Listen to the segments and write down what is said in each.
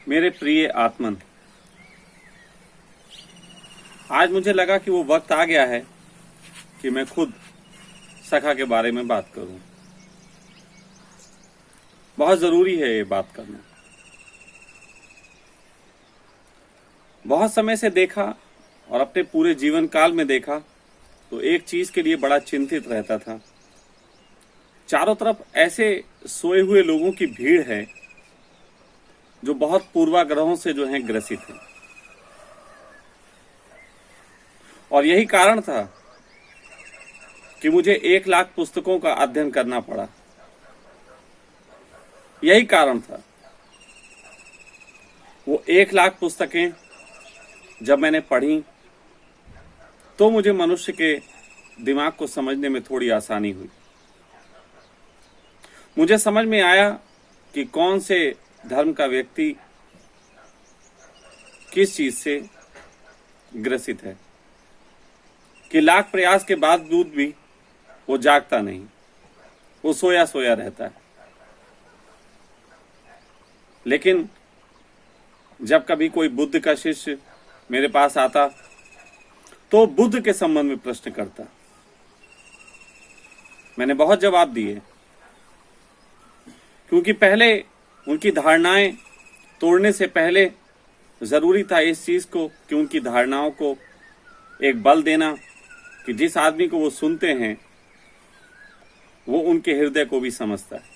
मेरे प्रिय आत्मन, आज मुझे लगा कि वो वक्त आ गया है कि मैं खुद सखा के बारे में बात करूं। बहुत जरूरी है ये बात करना। बहुत समय से देखा और अपने पूरे जीवन काल में देखा तो एक चीज के लिए बड़ा चिंतित रहता था। चारों तरफ ऐसे सोए हुए लोगों की भीड़ है जो बहुत पूर्वाग्रहों से जो हैं ग्रसित हैं, और यही कारण था कि मुझे 1 लाख पुस्तकों का अध्ययन करना पड़ा। यही कारण था। वो 1 लाख पुस्तकें जब मैंने पढ़ी तो मुझे मनुष्य के दिमाग को समझने में थोड़ी आसानी हुई। मुझे समझ में आया कि कौन से धर्म का व्यक्ति किस चीज से ग्रसित है, कि लाख प्रयास के बावजूद भी वो जागता नहीं, वो सोया सोया रहता है। लेकिन जब कभी कोई बुद्ध का शिष्य मेरे पास आता तो बुद्ध के संबंध में प्रश्न करता। मैंने बहुत जवाब दिए, क्योंकि पहले उनकी धारणाएं तोड़ने से पहले जरूरी था इस चीज को कि उनकी धारणाओं को एक बल देना कि जिस आदमी को वो सुनते हैं वो उनके हृदय को भी समझता है।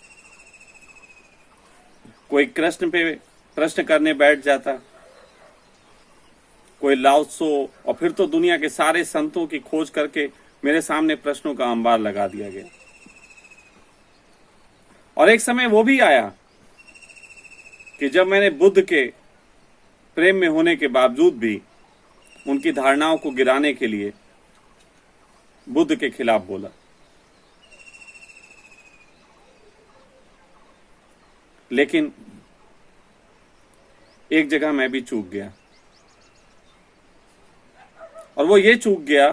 कोई कृष्ण पे प्रश्न करने बैठ जाता, कोई लाओ त्सो, और फिर तो दुनिया के सारे संतों की खोज करके मेरे सामने प्रश्नों का अंबार लगा दिया गया। और एक समय वो भी आया कि जब मैंने बुद्ध के प्रेम में होने के बावजूद भी उनकी धारणाओं को गिराने के लिए बुद्ध के खिलाफ बोला। लेकिन एक जगह मैं भी चूक गया, और वो ये चूक गया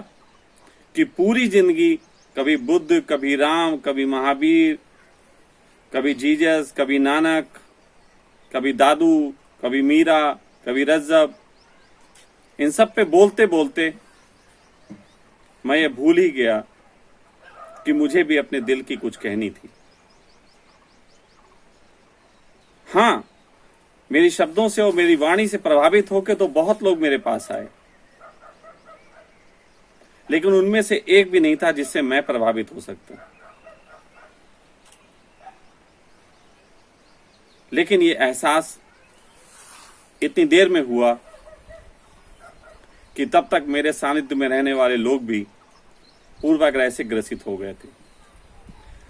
कि पूरी जिंदगी कभी बुद्ध, कभी राम, कभी महावीर, कभी जीसस, कभी नानक, कभी दादू, कभी मीरा, कभी रज्जब, इन सब पे बोलते बोलते मैं ये भूल ही गया कि मुझे भी अपने दिल की कुछ कहनी थी। हाँ, मेरी शब्दों से और मेरी वाणी से प्रभावित होकर तो बहुत लोग मेरे पास आए, लेकिन उनमें से एक भी नहीं था जिससे मैं प्रभावित हो सकता। लेकिन ये एहसास इतनी देर में हुआ कि तब तक मेरे सानिध्य में रहने वाले लोग भी पूर्वाग्रह से ग्रसित हो गए थे।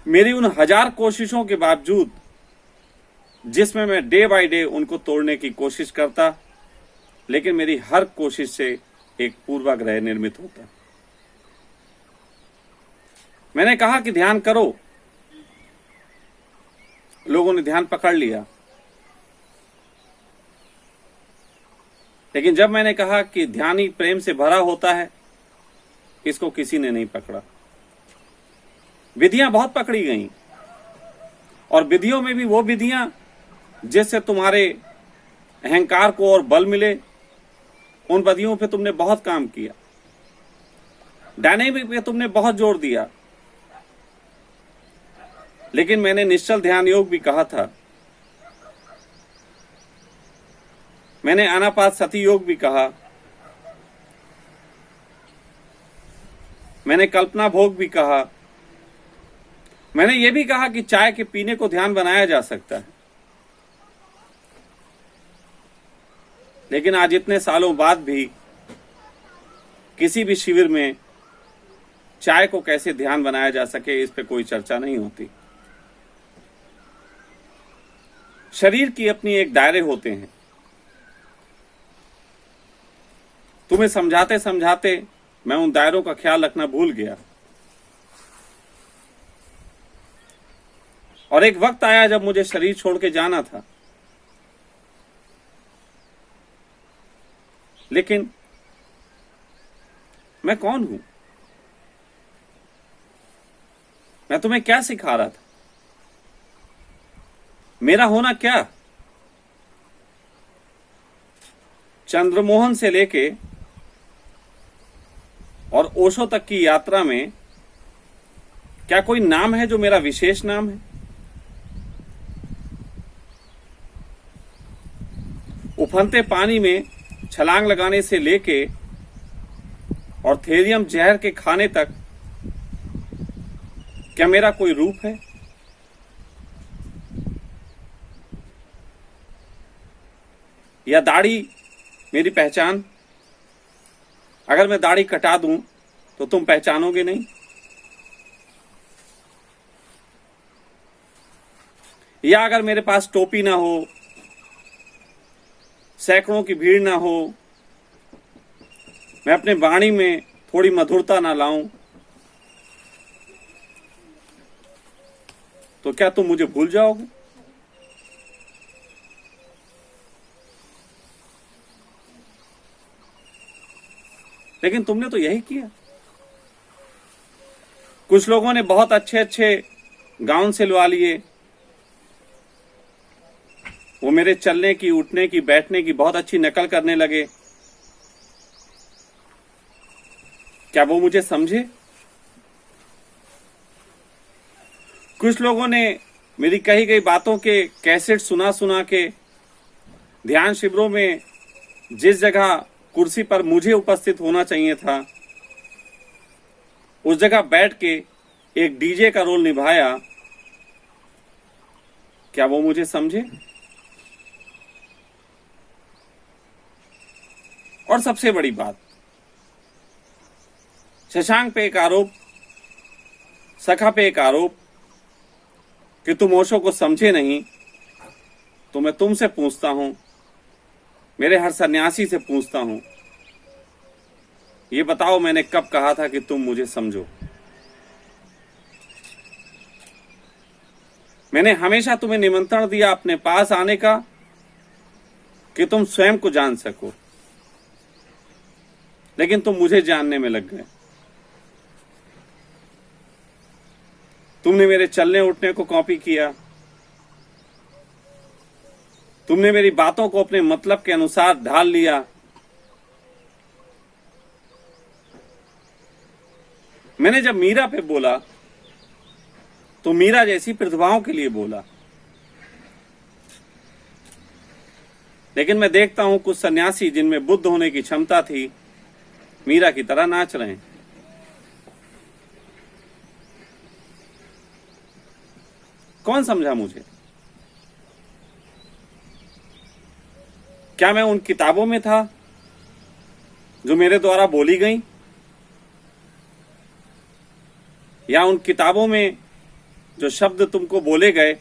मेरी उन 1000 कोशिशों के बावजूद, जिसमें मैं डे बाय डे उनको तोड़ने की कोशिश करता, लेकिन मेरी हर कोशिश से एक पूर्वाग्रह निर्मित होता। मैंने कहा कि ध्यान करो, लोगों ने ध्यान पकड़ लिया। लेकिन जब मैंने कहा कि ध्यान ही प्रेम से भरा होता है, इसको किसी ने नहीं पकड़ा। विधियां बहुत पकड़ी गईं, और विधियों में भी वो विधियां जिससे तुम्हारे अहंकार को और बल मिले, उन विधियों पे तुमने बहुत काम किया। डायनेमिक पे तुमने बहुत जोर दिया। लेकिन मैंने निश्चल ध्यान योग भी कहा था, मैंने आनापात सती योग भी कहा, मैंने कल्पना भोग भी कहा, मैंने ये भी कहा कि चाय के पीने को ध्यान बनाया जा सकता है। लेकिन आज इतने सालों बाद भी किसी भी शिविर में चाय को कैसे ध्यान बनाया जा सके, इस पे कोई चर्चा नहीं होती। शरीर की अपनी एक दायरे होते हैं। तुम्हें समझाते समझाते मैं उन दायरों का ख्याल रखना भूल गया, और एक वक्त आया जब मुझे शरीर छोड़ के जाना था। लेकिन मैं कौन हूं? मैं तुम्हें क्या सिखा रहा था? मेरा होना क्या? चंद्रमोहन से लेके और ओशो तक की यात्रा में क्या कोई नाम है जो मेरा विशेष नाम है? उफनते पानी में छलांग लगाने से लेके और थेरियम जहर के खाने तक क्या मेरा कोई रूप है? या दाढ़ी मेरी पहचान? अगर मैं दाढ़ी कटा दूं तो तुम पहचानोगे नहीं? या अगर मेरे पास टोपी ना हो, सैकड़ों की भीड़ ना हो, मैं अपने वाणी में थोड़ी मधुरता ना लाऊं, तो क्या तुम मुझे भूल जाओगे? लेकिन तुमने तो यही किया। कुछ लोगों ने बहुत अच्छे अच्छे गाउन सिलवा लिए, वो मेरे चलने की, उठने की, बैठने की बहुत अच्छी नकल करने लगे। क्या वो मुझे समझे? कुछ लोगों ने मेरी कही गई बातों के कैसेट सुना सुना के ध्यान शिविरों में जिस जगह कुर्सी पर मुझे उपस्थित होना चाहिए था, उस जगह बैठ के एक डीजे का रोल निभाया। क्या वो मुझे समझे? और सबसे बड़ी बात, शशांक पे एक आरोप, सखा पे एक आरोप कि तुम ओशो को समझे नहीं। तो मैं तुमसे पूछता हूं, मेरे हर सन्यासी से पूछता हूं, ये बताओ मैंने कब कहा था कि तुम मुझे समझो? मैंने हमेशा तुम्हें निमंत्रण दिया अपने पास आने का कि तुम स्वयं को जान सको, लेकिन तुम मुझे जानने में लग गए। तुमने मेरे चलने उठने को कॉपी किया, तुमने मेरी बातों को अपने मतलब के अनुसार ढाल लिया। मैंने जब मीरा पे बोला तो मीरा जैसी प्रतिभाओं के लिए बोला, लेकिन मैं देखता हूं कुछ सन्यासी जिनमें बुद्ध होने की क्षमता थी, मीरा की तरह नाच रहे हैं। कौन समझा मुझे? क्या मैं उन किताबों में था जो मेरे द्वारा बोली गई, या उन किताबों में जो शब्द तुमको बोले गए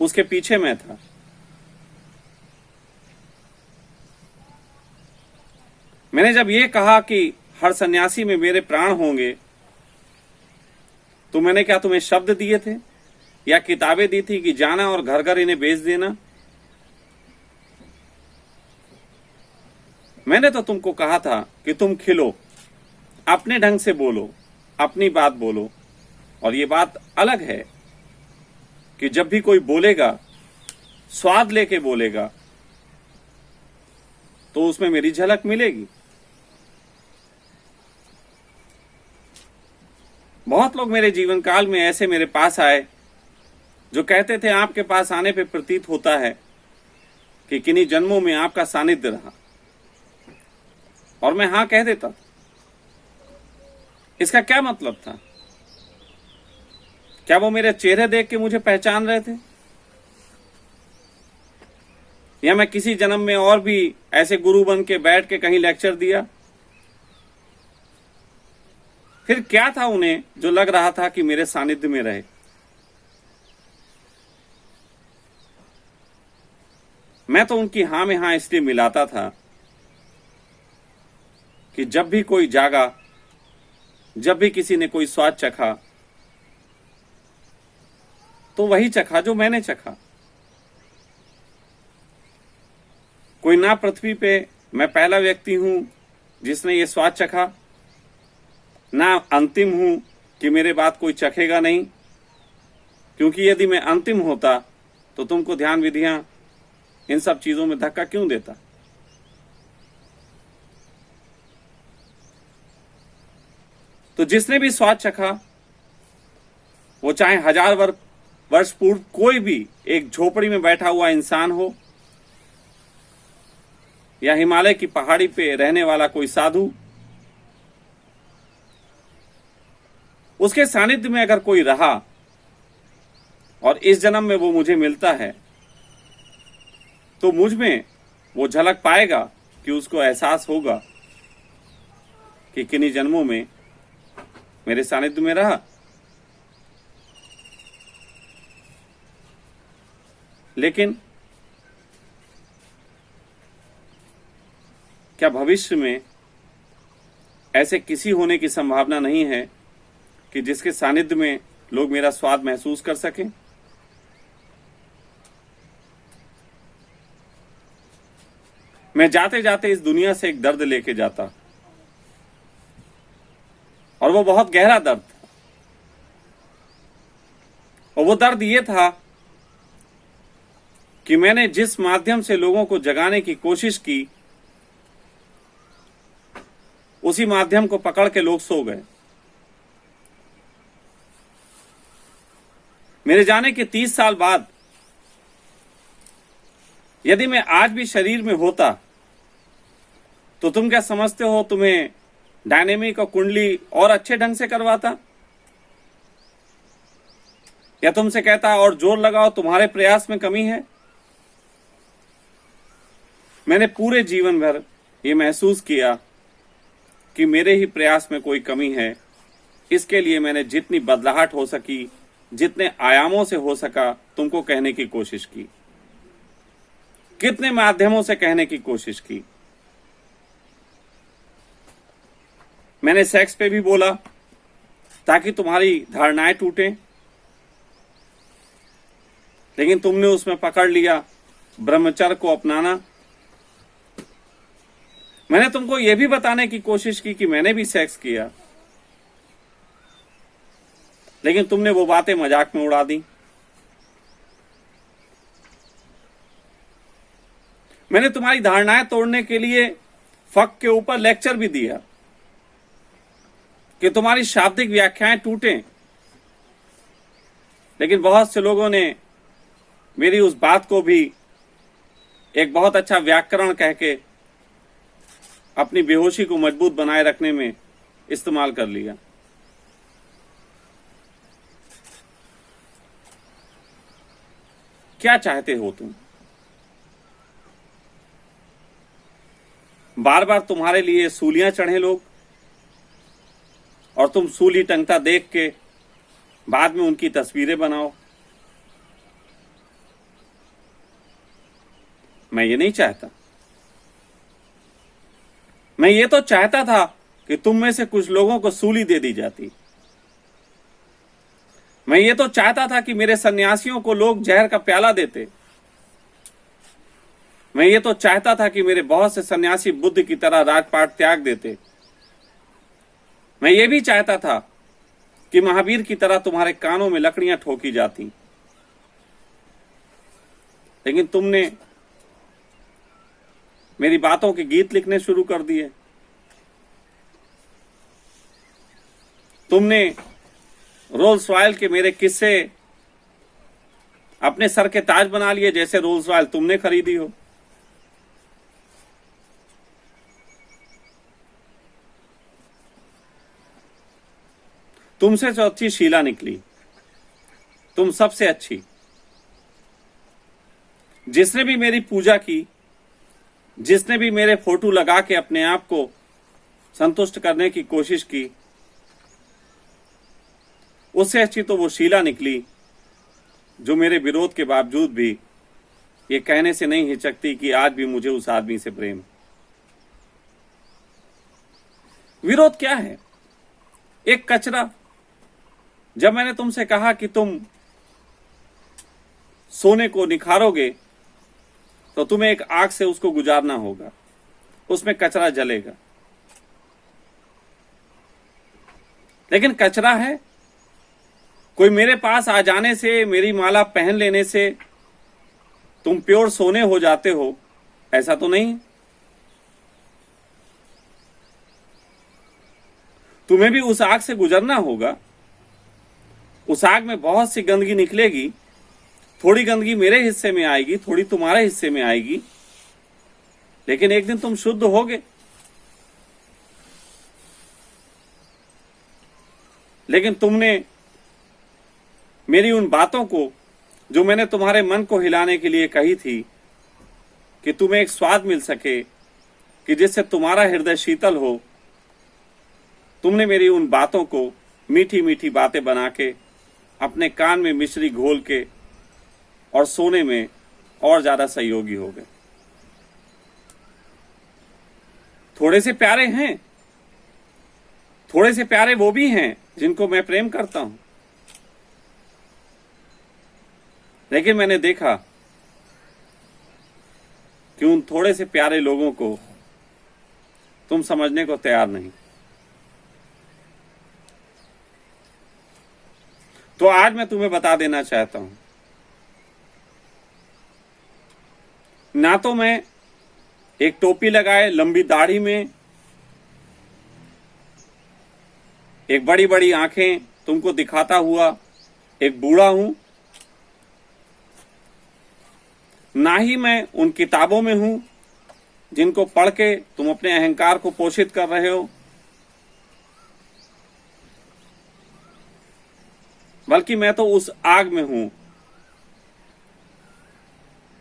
उसके पीछे मैं था? मैंने जब ये कहा कि हर सन्यासी में मेरे प्राण होंगे, तो मैंने क्या तुम्हें शब्द दिए थे या किताबें दी थी कि जाना और घर घर इन्हें बेच देना? मैंने तो तुमको कहा था कि तुम खिलो, अपने ढंग से बोलो, अपनी बात बोलो। और ये बात अलग है कि जब भी कोई बोलेगा, स्वाद लेके बोलेगा, तो उसमें मेरी झलक मिलेगी। बहुत लोग मेरे जीवन काल में ऐसे मेरे पास आए जो कहते थे, आपके पास आने पे प्रतीत होता है कि किन्हीं जन्मों में आपका सानिध्य रहा। और मैं हां कह देता। इसका क्या मतलब था? क्या वो मेरे चेहरे देख के मुझे पहचान रहे थे, या मैं किसी जन्म में और भी ऐसे गुरु बन के बैठ के कहीं लेक्चर दिया? फिर क्या था उन्हें जो लग रहा था कि मेरे सानिध्य में रहे? मैं तो उनकी हां में हां इसलिए मिलाता था कि जब भी कोई जागा, जब भी किसी ने कोई स्वाद चखा, तो वही चखा जो मैंने चखा। कोई ना पृथ्वी पे मैं पहला व्यक्ति हूं जिसने ये स्वाद चखा, ना अंतिम हूं कि मेरे बाद कोई चखेगा नहीं, क्योंकि यदि मैं अंतिम होता तो तुमको ध्यान विधियां इन सब चीजों में धक्का क्यों देता? तो जिसने भी स्वाद चखा, वो चाहे 1000 वर्ष पूर्व कोई भी एक झोपड़ी में बैठा हुआ इंसान हो, या हिमालय की पहाड़ी पे रहने वाला कोई साधु, उसके सानिध्य में अगर कोई रहा और इस जन्म में वो मुझे मिलता है, तो मुझ में वो झलक पाएगा कि उसको एहसास होगा कि किन्हीं जन्मों में मेरे सानिध्य में रहा। लेकिन क्या भविष्य में ऐसे किसी होने की संभावना नहीं है कि जिसके सानिध्य में लोग मेरा स्वाद महसूस कर सकें? मैं जाते जाते इस दुनिया से एक दर्द लेके जाता, और वो बहुत गहरा दर्द था। और वो दर्द ये था कि मैंने जिस माध्यम से लोगों को जगाने की कोशिश की, उसी माध्यम को पकड़ के लोग सो गए। मेरे जाने के 30 साल बाद यदि मैं आज भी शरीर में होता, तो तुम क्या समझते हो तुम्हें डायनेमिक और कुंडली और अच्छे ढंग से करवाता? या तुमसे कहता और जोर लगाओ, तुम्हारे प्रयास में कमी है? मैंने पूरे जीवन भर ये महसूस किया कि मेरे ही प्रयास में कोई कमी है। इसके लिए मैंने जितनी बदलाहट हो सकी, जितने आयामों से हो सका, तुमको कहने की कोशिश की। कितने माध्यमों से कहने की कोशिश की। मैंने सेक्स पे भी बोला ताकि तुम्हारी धारणाएं टूटें, लेकिन तुमने उसमें पकड़ लिया ब्रह्मचर्य को अपनाना। मैंने तुमको यह भी बताने की कोशिश की कि मैंने भी सेक्स किया, लेकिन तुमने वो बातें मजाक में उड़ा दी। मैंने तुम्हारी धारणाएं तोड़ने के लिए फक के ऊपर लेक्चर भी दिया कि तुम्हारी शाब्दिक व्याख्याएं टूटें, लेकिन बहुत से लोगों ने मेरी उस बात को भी एक बहुत अच्छा व्याकरण कह के अपनी बेहोशी को मजबूत बनाए रखने में इस्तेमाल कर लिया। क्या चाहते हो तुम? बार बार तुम्हारे लिए सूलियां चढ़े लोग, और तुम सूली टंगता देख के बाद में उनकी तस्वीरें बनाओ? मैं ये नहीं चाहता। मैं ये तो चाहता था कि तुम में से कुछ लोगों को सूली दे दी जाती। मैं ये तो चाहता था कि मेरे सन्यासियों को लोग जहर का प्याला देते। मैं ये तो चाहता था कि मेरे बहुत से सन्यासी बुद्ध की तरह राजपाट त्याग देते। मैं ये भी चाहता था कि महावीर की तरह तुम्हारे कानों में लकड़ियां ठोकी जाती। लेकिन तुमने मेरी बातों के गीत लिखने शुरू कर दिए। तुमने रोल्स रॉयल के मेरे किस्से अपने सर के ताज बना लिए, जैसे रोल्स रॉयल तुमने खरीदी हो। तुमसे जो अच्छी शीला निकली, तुम सबसे अच्छी। जिसने भी मेरी पूजा की, जिसने भी मेरे फोटो लगा के अपने आप को संतुष्ट करने की कोशिश की, उससे अच्छी तो वो शीला निकली जो मेरे विरोध के बावजूद भी ये कहने से नहीं हिचकती कि आज भी मुझे उस आदमी से प्रेम। विरोध क्या है? एक कचरा। जब मैंने तुमसे कहा कि तुम सोने को निखारोगे तो तुम्हें एक आग से उसको गुजारना होगा, उसमें कचरा जलेगा। लेकिन कचरा है। कोई मेरे पास आ जाने से, मेरी माला पहन लेने से तुम प्योर सोने हो जाते हो, ऐसा तो नहीं। तुम्हें भी उस आग से गुजरना होगा। उस आग में बहुत सी गंदगी निकलेगी, थोड़ी गंदगी मेरे हिस्से में आएगी, थोड़ी तुम्हारे हिस्से में आएगी, लेकिन एक दिन तुम शुद्ध होगे। लेकिन तुमने मेरी उन बातों को, जो मैंने तुम्हारे मन को हिलाने के लिए कही थी, कि तुम्हें एक स्वाद मिल सके कि जिससे तुम्हारा हृदय शीतल हो, तुमने मेरी उन बातों को मीठी मीठी बातें बना के अपने कान में मिश्री घोल के और सोने में और ज्यादा सहयोगी हो गए। थोड़े से प्यारे हैं, थोड़े से प्यारे वो भी हैं जिनको मैं प्रेम करता हूं, लेकिन मैंने देखा कि उन थोड़े से प्यारे लोगों को तुम समझने को तैयार नहीं। तो आज मैं तुम्हें बता देना चाहता हूं, ना तो मैं एक टोपी लगाए, लंबी दाढ़ी में, एक बड़ी बड़ी आंखें तुमको दिखाता हुआ एक बूढ़ा हूं, ना ही मैं उन किताबों में हूं जिनको पढ़ के तुम अपने अहंकार को पोषित कर रहे हो, बल्कि मैं तो उस आग में हूं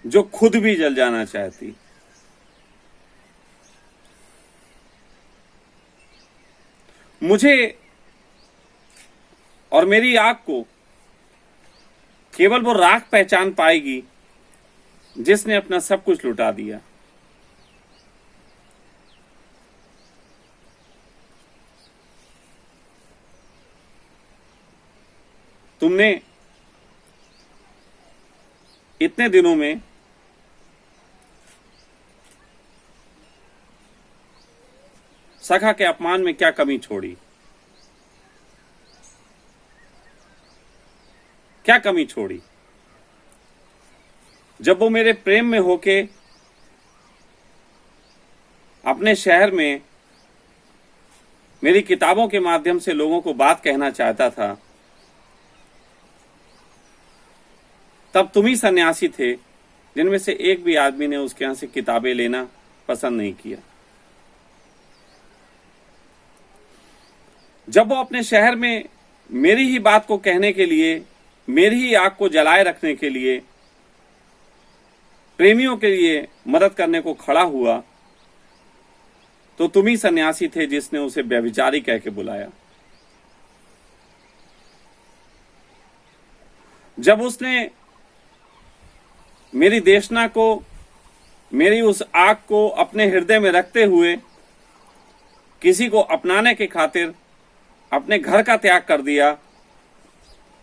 जो खुद भी जल जाना चाहती। मुझे और मेरी आग को केवल वो राख पहचान पाएगी जिसने अपना सब कुछ लुटा दिया। तुमने इतने दिनों में सखा के अपमान में क्या कमी छोड़ी, क्या कमी छोड़ी? जब वो मेरे प्रेम में होके अपने शहर में मेरी किताबों के माध्यम से लोगों को बात कहना चाहता था, तब तुम ही सन्यासी थे जिनमें से एक भी आदमी ने उसके यहां से किताबें लेना पसंद नहीं किया। जब वो अपने शहर में मेरी ही बात को कहने के लिए, मेरी ही आग को जलाए रखने के लिए, प्रेमियों के लिए मदद करने को खड़ा हुआ, तो तुम ही सन्यासी थे जिसने उसे व्यभिचारी कह के बुलाया। जब उसने मेरी देशना को, मेरी उस आग को अपने हृदय में रखते हुए किसी को अपनाने के खातिर अपने घर का त्याग कर दिया,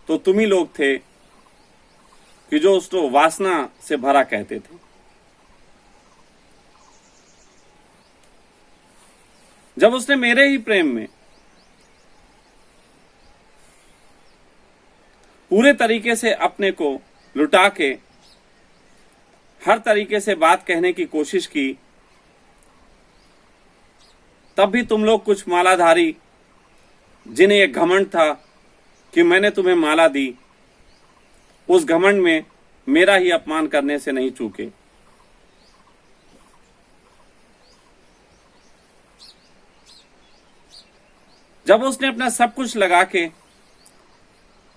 तो तुम ही लोग थे कि जो उसको वासना से भरा कहते थे। जब उसने मेरे ही प्रेम में पूरे तरीके से अपने को लुटा के हर तरीके से बात कहने की कोशिश की, तब भी तुम लोग कुछ मालाधारी, जिन्हें एक घमंड था कि मैंने तुम्हें माला दी, उस घमंड में मेरा ही अपमान करने से नहीं चूके। जब उसने अपना सब कुछ लगा के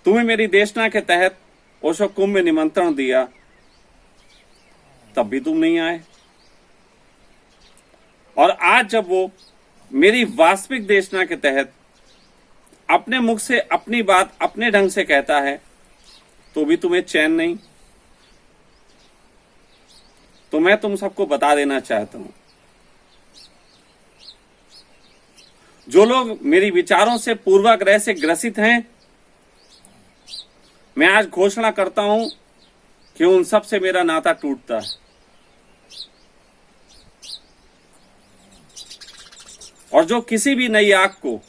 तुम्हें मेरी देशना के तहत ओशो कुंभ में निमंत्रण दिया, तब भी तुम नहीं आए। और आज जब वो मेरी वास्तविक देशना के तहत अपने मुख से अपनी बात अपने ढंग से कहता है, तो भी तुम्हें चैन नहीं। तो मैं तुम सबको बता देना चाहता हूं, जो लोग मेरी विचारों से पूर्वाग्रह से ग्रसित हैं, मैं आज घोषणा करता हूं कि उन सब से मेरा नाता टूटता है। और जो किसी भी नई आग को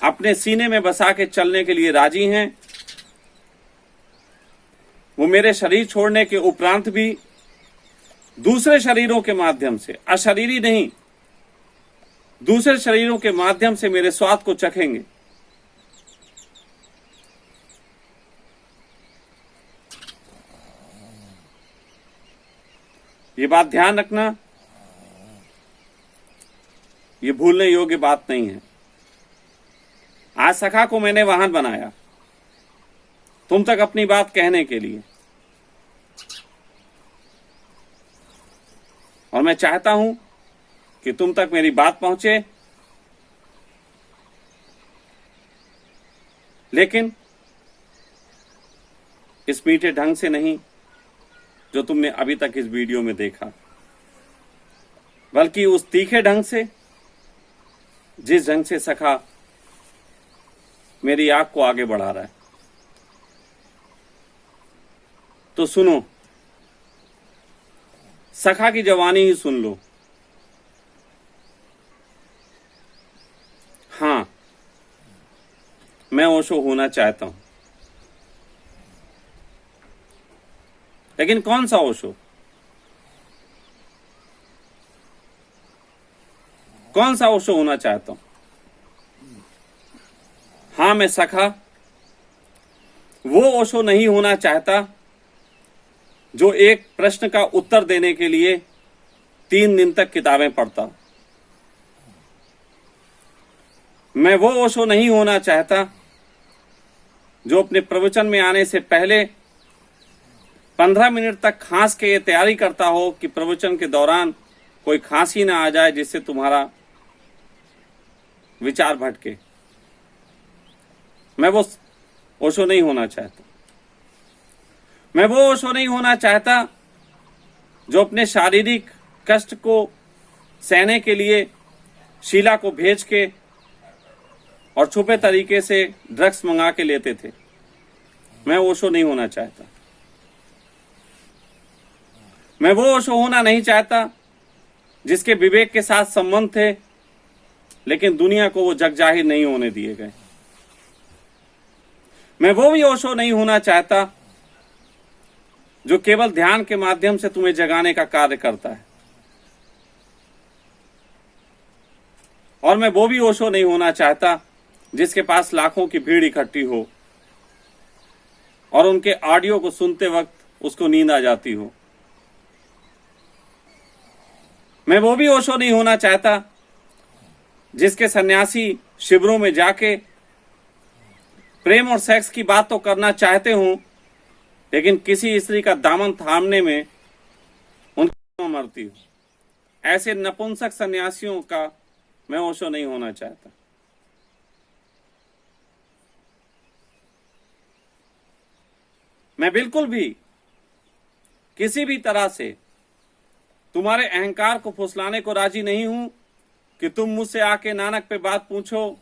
अपने सीने में बसा के चलने के लिए राजी हैं, वो मेरे शरीर छोड़ने के उपरांत भी दूसरे शरीरों के माध्यम से, अशरीरी नहीं, दूसरे शरीरों के माध्यम से मेरे स्वाद को चखेंगे। ये बात ध्यान रखना, ये भूलने योग्य बात नहीं है। आज सखा को मैंने वाहन बनाया तुम तक अपनी बात कहने के लिए, और मैं चाहता हूं कि तुम तक मेरी बात पहुंचे, लेकिन इस मीठे ढंग से नहीं जो तुमने अभी तक इस वीडियो में देखा, बल्कि उस तीखे ढंग से जिस ढंग से सखा मेरी आंख को आगे बढ़ा रहा है। तो सुनो, सखा की जवानी ही सुन लो। हां, मैं ओशो होना चाहता हूं, लेकिन कौन सा ओशो? कौन सा ओशो होना चाहता हूं? हां, मैं सखा वो ओशो नहीं होना चाहता जो एक प्रश्न का उत्तर देने के लिए 3 दिन तक किताबें पढ़ता। मैं वो ओशो नहीं होना चाहता जो अपने प्रवचन में आने से पहले 15 मिनट तक खांस के ये तैयारी करता हो कि प्रवचन के दौरान कोई खांसी ना आ जाए जिससे तुम्हारा विचार भटके। मैं वो ओशो नहीं होना चाहता। मैं वो ओशो नहीं होना चाहता जो अपने शारीरिक कष्ट को सहने के लिए शीला को भेज के और छुपे तरीके से ड्रग्स मंगा के लेते थे। मैं ओशो नहीं होना चाहता। मैं वो ओशो होना नहीं चाहता जिसके विवेक के साथ संबंध थे, लेकिन दुनिया को वो जग जाहिर नहीं होने दिए गए। मैं वो भी ओशो नहीं होना चाहता जो केवल ध्यान के माध्यम से तुम्हें जगाने का कार्य करता है। और मैं वो भी ओशो नहीं होना चाहता जिसके पास लाखों की भीड़ इकट्ठी हो और उनके ऑडियो को सुनते वक्त उसको नींद आ जाती हो। मैं वो भी ओशो नहीं होना चाहता जिसके सन्यासी शिविरों में जाके प्रेम और सेक्स की बात तो करना चाहते हों, लेकिन किसी स्त्री का दामन थामने में उनकी मरती हो। ऐसे नपुंसक सन्यासियों का मैं ओशो नहीं होना चाहता। मैं बिल्कुल भी किसी भी तरह से तुम्हारे अहंकार को फुसलाने को राजी नहीं हूं कि तुम मुझसे आके नानक पे बात पूछो,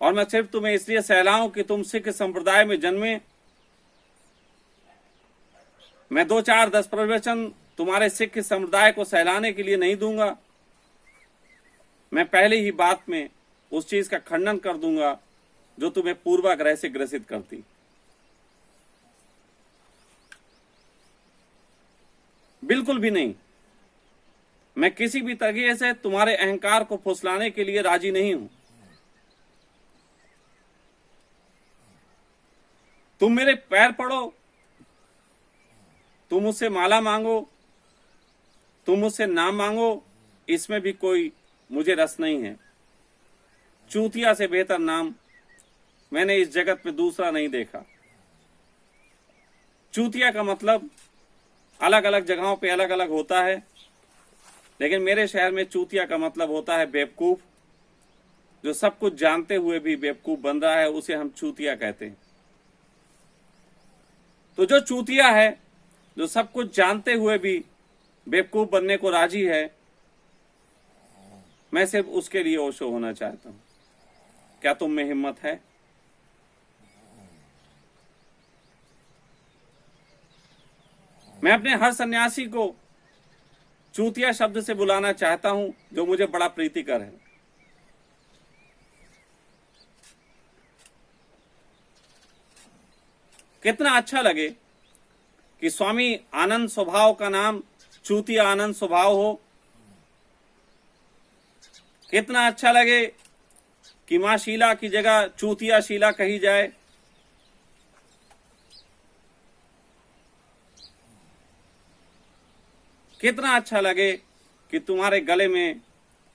और मैं सिर्फ तुम्हें इसलिए सहलाऊं कि तुम सिख संप्रदाय में जन्मे। मैं 2, 4, 10 प्रवचन तुम्हारे सिख समुदाय को सहलाने के लिए नहीं दूंगा। मैं पहले ही बात में उस चीज का खंडन कर दूंगा जो तुम्हें पूर्वाग्रह से ग्रसित करती। बिल्कुल भी नहीं। मैं किसी भी तरीके से तुम्हारे अहंकार को फुसलाने के लिए राजी नहीं हूं। तुम मेरे पैर पड़ो, तुम मुझसे माला मांगो, तुम मुझसे नाम मांगो, इसमें भी कोई मुझे रस नहीं है। चूतिया से बेहतर नाम मैंने इस जगत में दूसरा नहीं देखा। चूतिया का मतलब अलग अलग जगहों पे अलग अलग होता है, लेकिन मेरे शहर में चूतिया का मतलब होता है बेवकूफ। जो सब कुछ जानते हुए भी बेवकूफ बन रहा है, उसे हम चूतिया कहते हैं। तो जो चूतिया है, जो सब कुछ जानते हुए भी बेवकूफ बनने को राजी है, मैं सिर्फ उसके लिए ओशो होना चाहता हूं। क्या तुम में हिम्मत है? मैं अपने हर सन्यासी को चूतिया शब्द से बुलाना चाहता हूं, जो मुझे बड़ा प्रीतिकर है। कितना अच्छा लगे कि स्वामी आनंद स्वभाव का नाम चूतिया आनंद स्वभाव हो। कितना अच्छा लगे कि मां शीला की जगह चूतिया शीला कही जाए। कितना अच्छा लगे कि तुम्हारे गले में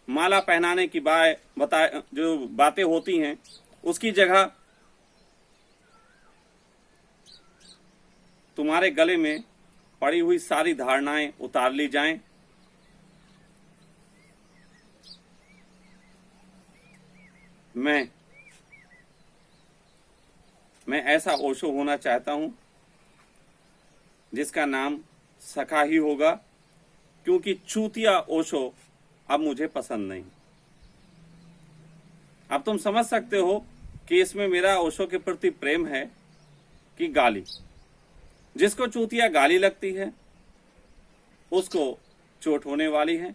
माला पहनाने की जो बातें होती हैं उसकी जगह तुम्हारे गले में पड़ी हुई सारी धारणाएं उतार ली जाएं। मैं ऐसा ओशो होना चाहता हूं जिसका नाम सखा ही होगा, क्योंकि चूतिया ओशो अब मुझे पसंद नहीं। अब तुम समझ सकते हो कि इसमें मेरा ओशो के प्रति प्रेम है कि गाली। जिसको चूतिया गाली लगती है उसको चोट होने वाली है,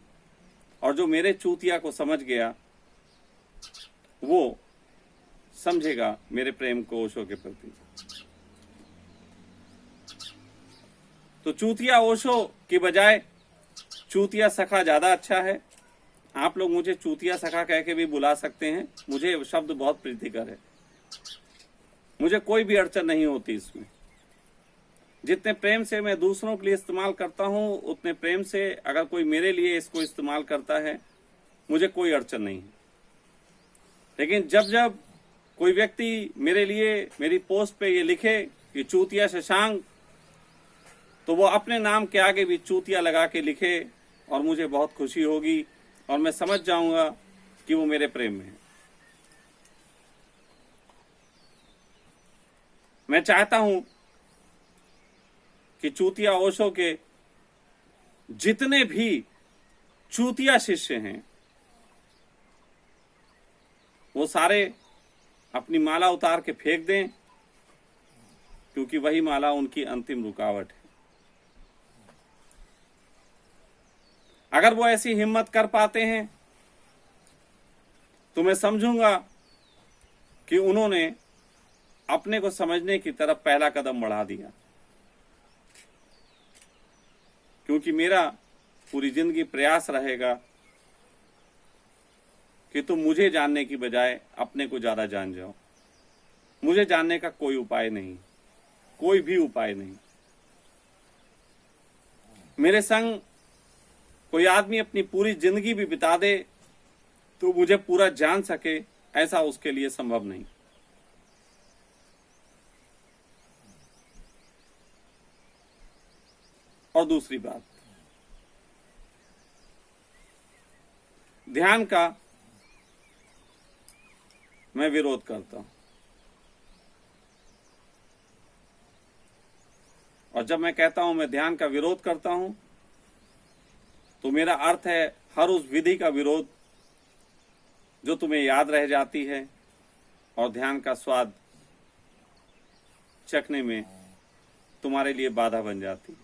और जो मेरे चूतिया को समझ गया वो समझेगा मेरे प्रेम को ओशो के प्रति। तो चूतिया ओशो की बजाय चूतिया सखा ज्यादा अच्छा है। आप लोग मुझे चूतिया सखा कह के भी बुला सकते हैं, मुझे शब्द बहुत प्रीतिकर है, मुझे कोई भी अड़चन नहीं होती इसमें। जितने प्रेम से मैं दूसरों के लिए इस्तेमाल करता हूं, उतने प्रेम से अगर कोई मेरे लिए इसको इस्तेमाल करता है मुझे कोई अड़चन नहीं है। लेकिन जब जब कोई व्यक्ति मेरे लिए मेरी पोस्ट पे ये लिखे कि चूतिया शशांक, तो वो अपने नाम के आगे भी चूतिया लगा के लिखे और मुझे बहुत खुशी होगी और मैं समझ जाऊंगा कि वो मेरे प्रेम में है। मैं चाहता हूं कि चूतिया ओशो के जितने भी चूतिया शिष्य हैं वो सारे अपनी माला उतार के फेंक दें, क्योंकि वही माला उनकी अंतिम रुकावट है। अगर वो ऐसी हिम्मत कर पाते हैं तो मैं समझूंगा कि उन्होंने अपने को समझने की तरफ पहला कदम बढ़ा दिया, क्योंकि मेरा पूरी जिंदगी प्रयास रहेगा कि तुम मुझे जानने की बजाय अपने को ज्यादा जान जाओ। मुझे जानने का कोई उपाय नहीं, कोई भी उपाय नहीं। मेरे संग कोई आदमी अपनी पूरी जिंदगी भी बिता दे तो मुझे पूरा जान सके, ऐसा उसके लिए संभव नहीं। और दूसरी बात, ध्यान का मैं विरोध करता हूं। और जब मैं कहता हूं मैं ध्यान का विरोध करता हूं तो मेरा अर्थ है हर उस विधि का विरोध जो तुम्हें याद रह जाती है और ध्यान का स्वाद चखने में तुम्हारे लिए बाधा बन जाती है।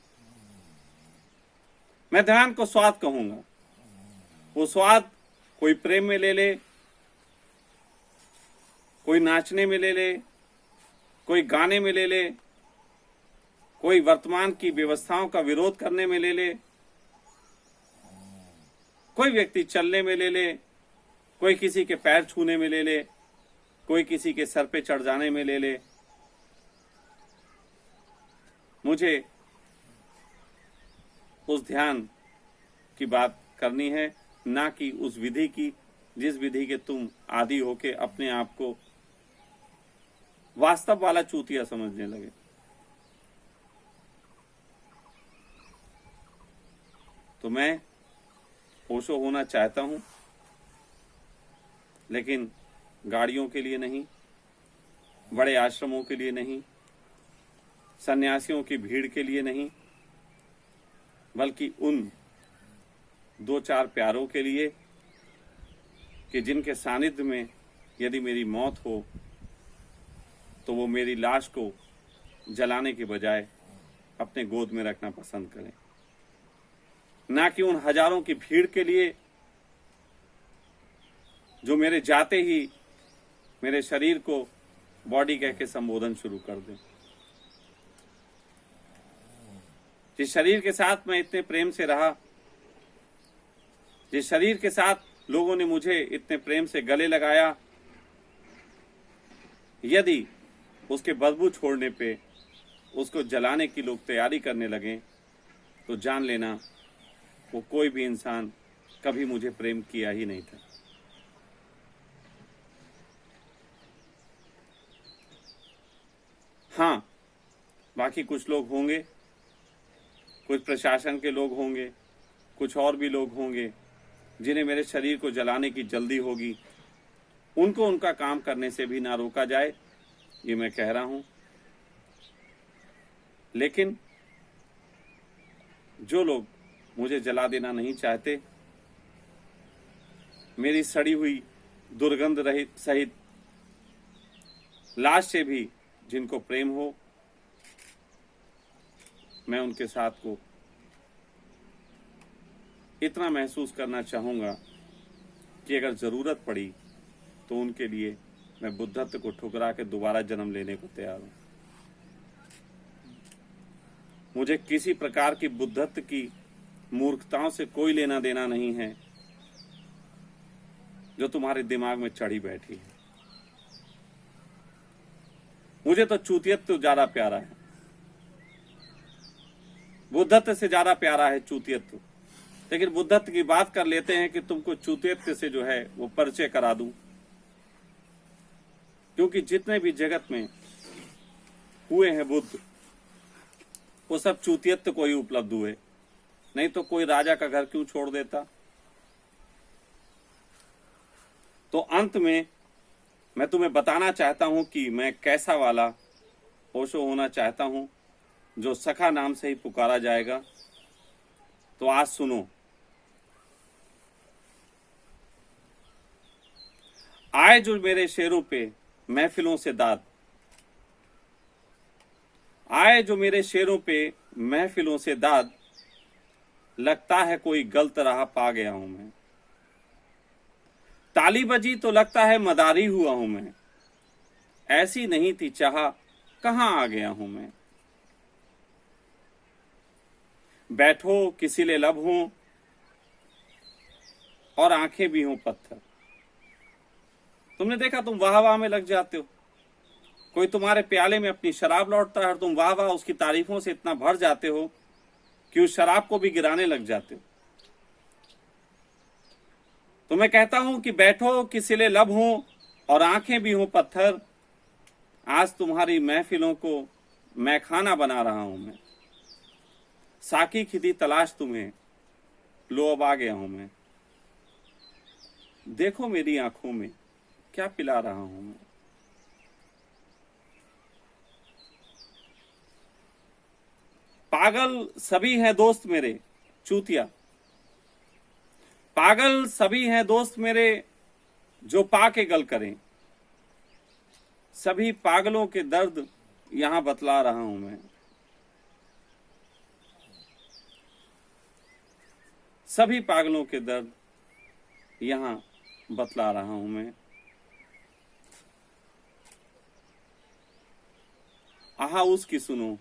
मैं ध्यान को स्वाद कहूंगा। वो स्वाद कोई प्रेम में ले ले, कोई नाचने में ले ले, कोई गाने में ले ले, कोई वर्तमान की व्यवस्थाओं का विरोध करने में ले ले, कोई व्यक्ति चलने में ले ले, कोई किसी के पैर छूने में ले ले, कोई किसी के सर पे चढ़ जाने में ले ले। मुझे उस ध्यान की बात करनी है, ना कि उस विधि की जिस विधि के तुम आदी होके अपने आप को वास्तव वाला चूतिया समझने लगे। तो मैं ओशो होना चाहता हूं, लेकिन गाड़ियों के लिए नहीं, बड़े आश्रमों के लिए नहीं, सन्यासियों की भीड़ के लिए नहीं, बल्कि उन दो चार प्यारों के लिए कि जिनके सानिध्य में यदि मेरी मौत हो तो वो मेरी लाश को जलाने के बजाय अपने गोद में रखना पसंद करें। ना कि उन हजारों की भीड़ के लिए जो मेरे जाते ही मेरे शरीर को बॉडी कह के संबोधन शुरू कर दें। जिस शरीर के साथ मैं इतने प्रेम से रहा, जिस शरीर के साथ लोगों ने मुझे इतने प्रेम से गले लगाया, यदि उसके बदबू छोड़ने पे उसको जलाने की लोग तैयारी करने लगे तो जान लेना वो कोई भी इंसान कभी मुझे प्रेम किया ही नहीं था। हाँ, बाकी कुछ लोग होंगे, कुछ प्रशासन के लोग होंगे, कुछ और भी लोग होंगे जिन्हें मेरे शरीर को जलाने की जल्दी होगी। उनको उनका काम करने से भी ना रोका जाए, ये मैं कह रहा हूं। लेकिन जो लोग मुझे जला देना नहीं चाहते, मेरी सड़ी हुई दुर्गंध रहित सहित लाश से भी जिनको प्रेम हो, मैं उनके साथ को इतना महसूस करना चाहूंगा कि अगर जरूरत पड़ी तो उनके लिए मैं बुद्धत्व को ठुकरा के दोबारा जन्म लेने को तैयार हूं। मुझे किसी प्रकार की बुद्धत्व की मूर्खताओं से कोई लेना देना नहीं है जो तुम्हारे दिमाग में चढ़ी बैठी है। मुझे तो चूतियत्व ज्यादा प्यारा है, बुद्धत्व से ज्यादा प्यारा है चूतियत्व। लेकिन बुद्धत्व की बात कर लेते हैं कि तुमको चूतियत्व से जो है वो परिचय करा दूं, क्योंकि जितने भी जगत में हुए हैं बुद्ध, वो सब चूतियत्व को ही उपलब्ध हुए, नहीं तो कोई राजा का घर क्यों छोड़ देता। तो अंत में मैं तुम्हें बताना चाहता हूं कि मैं कैसा वाला ओशो होना चाहता हूं, जो सखा नाम से ही पुकारा जाएगा। तो आज सुनो। आए जो मेरे शेरों पे महफिलों से दाद, आए जो मेरे शेरों पे महफिलों से दाद, लगता है कोई गलत राह पा गया हूं मैं। ताली बजी तो लगता है मदारी हुआ हूं मैं, ऐसी नहीं थी चाह कहां आ गया हूं मैं। बैठो किसी ले लब हो और आंखें भी हों पत्थर। तुमने देखा, तुम वाह वाह में लग जाते हो। कोई तुम्हारे प्याले में अपनी शराब लौटता है और तुम वाह वाह उसकी तारीफों से इतना भर जाते हो कि उस शराब को भी गिराने लग जाते हो। तो मैं कहता हूं कि बैठो किसी ले लब हो और आंखें भी हों पत्थर, आज तुम्हारी महफिलों को मैं खाना बना रहा हूं मैं। साकी खिदी तलाश तुम्हें, लो अब आ गया हूं मैं। देखो मेरी आंखों में क्या पिला रहा हूं मैं। पागल सभी हैं दोस्त मेरे चूतिया, पागल सभी हैं दोस्त मेरे जो पाके गल करें। सभी पागलों के दर्द यहां बतला रहा हूं मैं। सभी पागलों के दर्द यहां बतला रहा हूं मैं। आहा उसकी सुनो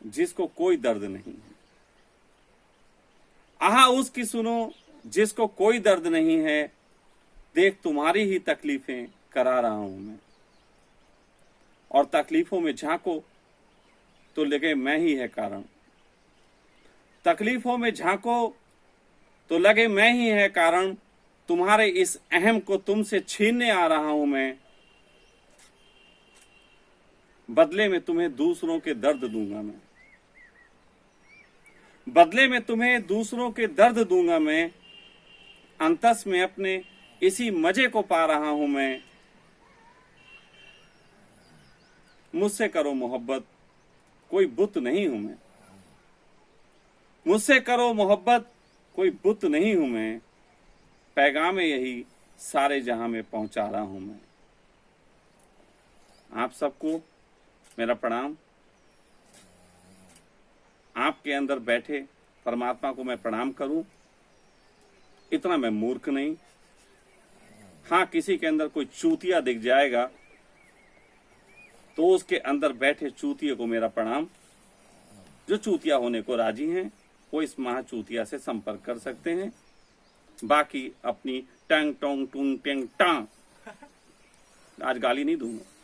जिसको कोई दर्द नहीं है। आहा उसकी सुनो जिसको कोई दर्द नहीं है। देख तुम्हारी ही तकलीफें करा रहा हूं मैं, और तकलीफों में झांको तो लगे मैं ही है कारण। तकलीफों में झांको तो लगे मैं ही है कारण। तुम्हारे इस अहम को तुमसे छीनने आ रहा हूं मैं। बदले में तुम्हें दूसरों के दर्द दूंगा मैं। बदले में तुम्हें दूसरों के दर्द दूंगा मैं। अंतस में अपने इसी मजे को पा रहा हूं मैं। मुझसे करो मोहब्बत, कोई बुत नहीं हूं मैं। मुझसे करो मोहब्बत, कोई बुत नहीं हूं मैं। पैगाम यही सारे जहां में पहुंचा रहा हूं मैं। आप सबको मेरा प्रणाम। आपके अंदर बैठे परमात्मा को मैं प्रणाम करूं, इतना मैं मूर्ख नहीं। हां, किसी के अंदर कोई चूतिया दिख जाएगा तो उसके अंदर बैठे चूतिये को मेरा प्रणाम। जो चूतिया होने को राजी हैं वो इस महाचूतिया से संपर्क कर सकते हैं। बाकी अपनी टंग टोंग टूंग टेंग टांग। आज गाली नहीं दूंगा।